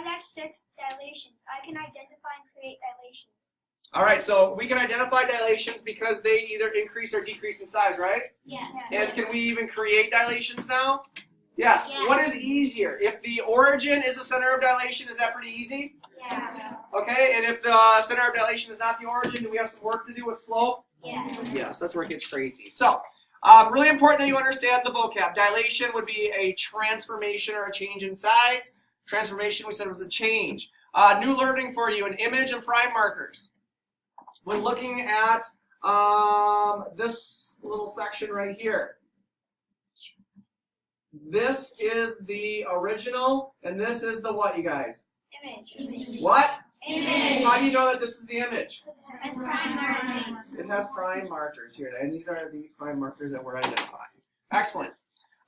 5-6 dilations. I can identify and create dilations. All right, so we can identify dilations because they either increase or decrease in size, right? Yeah. And can we even create dilations now? Yes. Yeah. What is easier? If the origin is the center of dilation, is that pretty easy? Yeah. Okay, and if the center of dilation is not the origin, do we have some work to do with slope? Yeah. Yes, that's where it gets crazy. So, really important that you understand the vocab. Dilation would be a transformation or a change in size. Transformation, we said, was a change. New learning for you, an image and prime markers. When looking at this little section right here, this is the original, and this is the what, you guys? Image. What? Image. How do you know that this is the image? It's prime markers. It has prime markers here, and these are the prime markers that we're identifying. Excellent.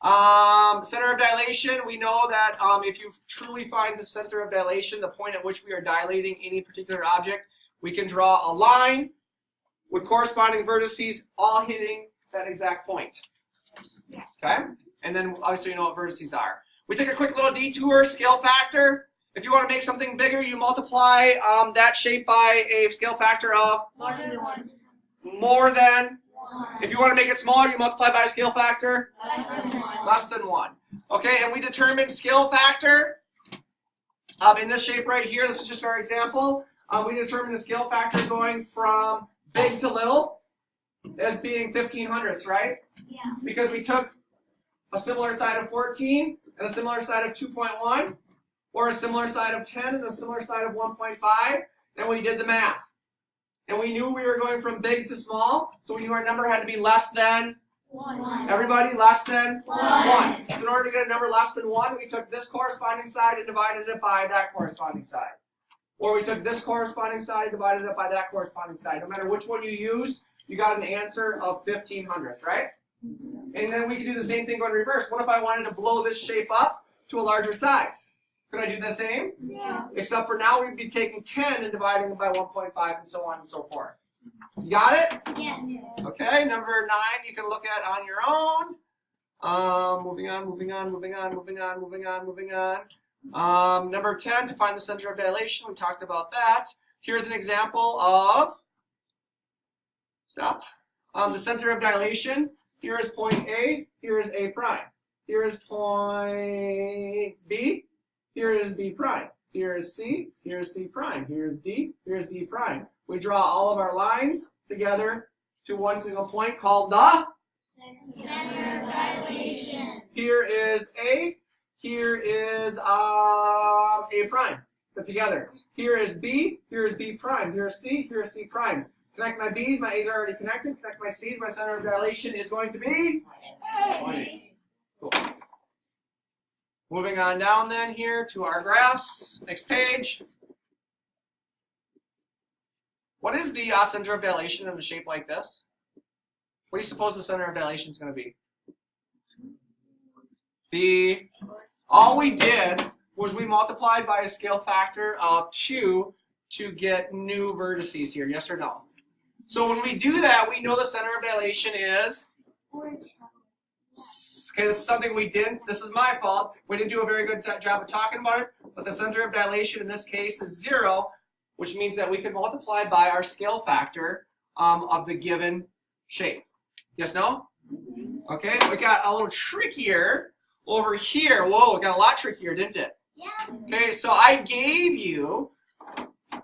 Center of dilation, we know that if you truly find the center of dilation, the point at which we are dilating any particular object, we can draw a line with corresponding vertices all hitting that exact point. Okay? And then obviously you know what vertices are. We take a quick little detour, scale factor. If you want to make something bigger, you multiply that shape by a scale factor of More than 1. more than. If you want to make it smaller, you multiply by a scale factor Less than 1. less than 1. Okay, and we determine scale factor in this shape right here. This is just our example. We determine the scale factor going from big to little as being 1500ths, right? Yeah. Because we took a similar side of 14 and a similar side of 2.1, or a similar side of 10 and a similar side of 1.5, and we did the math. And we knew we were going from big to small, so we knew our number had to be less than 1. everybody, less than 1. So in order to get a number less than 1, we took this corresponding side and divided it by that corresponding side. Or we took this corresponding side and divided it by that corresponding side. No matter which one you used, you got an answer of 1500ths, right? And then we can do the same thing going reverse. What if I wanted to blow this shape up to a larger size? Could I do the same? Yeah. Except for now we'd be taking 10 and dividing it by 1.5 and so on and so forth. You got it? Yes. Okay, number 9 you can look at on your own. Moving on. Number 10, to find the center of dilation. We talked about that. Here's an example of, the center of dilation. Here is point A, here is A prime. Here is point B, here is B prime. Here is C, here is C prime. Here is D, here is D prime. We draw all of our lines together to one single point called the Center of dilation. Here is A, here is A prime. Put together. Here is B, here is B prime. Here is C, here is C prime. Connect my B's, my A's are already connected. Connect my C's, my center of dilation is going to be 20. Cool. Moving on down then here to our graphs. Next page. What is the center of dilation in a shape like this? What do you suppose the center of dilation is going to be? All we did was we multiplied by a scale factor of 2 to get new vertices here, yes or no? So when we do that, we know the center of dilation is, okay, this is something we didn't, this is my fault, we didn't do a very good job of talking about it, but the center of dilation in this case is 0, which means that we can multiply by our scale factor of the given shape. Yes, no? Okay, we got a little trickier over here. Whoa, it got a lot trickier, didn't it? Yeah. Okay, so I gave you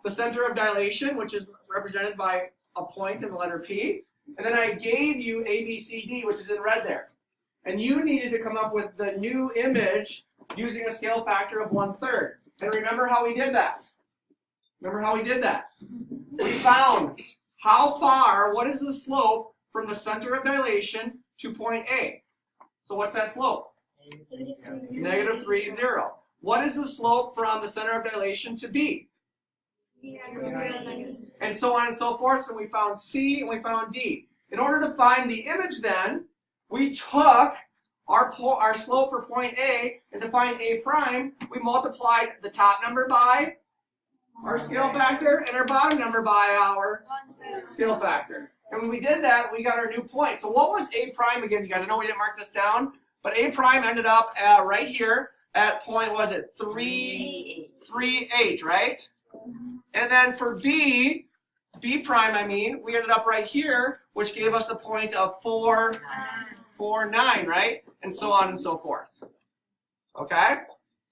the center of dilation, which is represented by a point in the letter P, and then I gave you A, B, C, D, which is in red there. And you needed to come up with the new image using a scale factor of 1/3. And remember how we did that? We found how far, what is the slope from the center of dilation to point A? So what's that slope? Negative 3, 0. What is the slope from the center of dilation to B? And so on and so forth. So we found C and we found D. In order to find the image then, we took our slope for point A, and to find A prime, we multiplied the top number by our scale factor and our bottom number by our scale factor. And when we did that, we got our new point. So what was A prime again, you guys? I know we didn't mark this down, but A prime ended up right here at point, was it 3, 3, 8, right? And then for B prime, I mean, we ended up right here, which gave us a point of 4, 4, 9, right? And so on and so forth. Okay?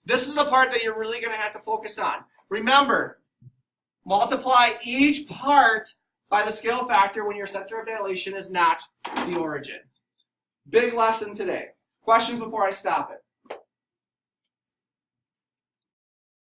This is the part that you're really going to have to focus on. Remember, multiply each part by the scale factor when your center of dilation is not the origin. Big lesson today. Questions before I stop it?